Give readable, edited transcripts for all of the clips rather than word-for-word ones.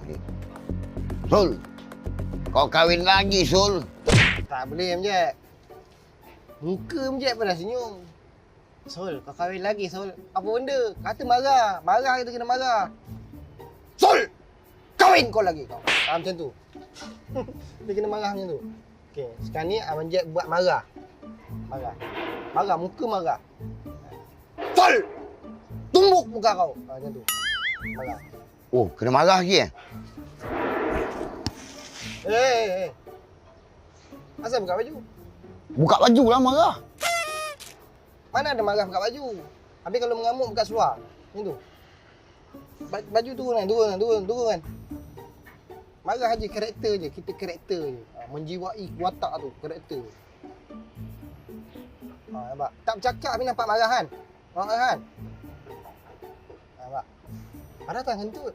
Okey. Sul, kau kahwin lagi, Sul. Tak boleh, Amjad. Muka Amjad pun dah senyum. Sol, kau kahwin lagi, Sol. Apa benda? Kata marah. Marah kita kena marah. Sol! Kahwin kau lagi kau. Macam tu. Dia kena marah macam tu. Okey, sekarang ni Amjad buat marah. Marah. Marah, muka marah. Sol! Tumbuk muka kau. Macam tu. Marah. Oh, kena marah lagi Eh. Asal buka baju? Buka baju lah marah. Mana ada marah buka baju? Habis kalau mengamuk buka seluar. Macam tu. Baju turun kan. Marah aja, karakter je. Kita karakter je. Menjiwai watak tu, karakter. Nampak? Tak bercakap ni nampak marah kan? Marah kan? Nampak? Ada tangan kentut.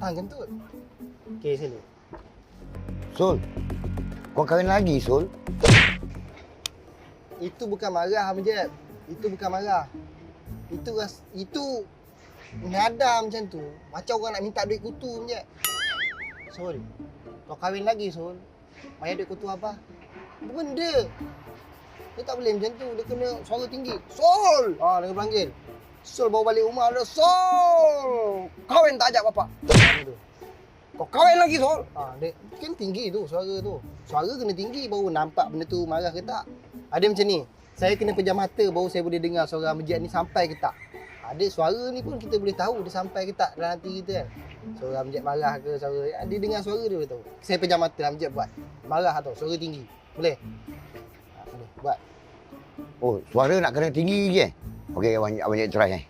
Tangan kentut. Okey, sini. Sul, kau kahwin lagi, Sul. Itu bukan marah, Amjad. Itu bukan marah. Itu nada macam tu. Macam orang nak minta duit kutu, Amjad. Sol, kau kahwin lagi, Sol. Bayar duit kutu apa? Apa benda? Dia tak boleh macam tu. Dia kena suara tinggi. Sol! Dia kena panggil. Sol bawa balik rumah dia. Sol! Kahwin tak ajak bapak. Macam tu. Kau kahwin lagi, Sol. Dia kan tinggi tu suara tu. Suara kena tinggi baru nampak benda tu marah ke tak. Ada macam ni. Saya kena pejam mata baru saya boleh dengar suara Amjad ni sampai ke tak. Ada suara ni pun kita boleh tahu dia sampai ke tak dalam hati kita kan. Suara Amjad marah ke suara. Dia dengar suara dia boleh tahu. Saya pejam mata Amjad buat. Marah atau suara tinggi. Boleh? Boleh. Buat. Oh, suara nak kena tinggi lagi Okey, abang try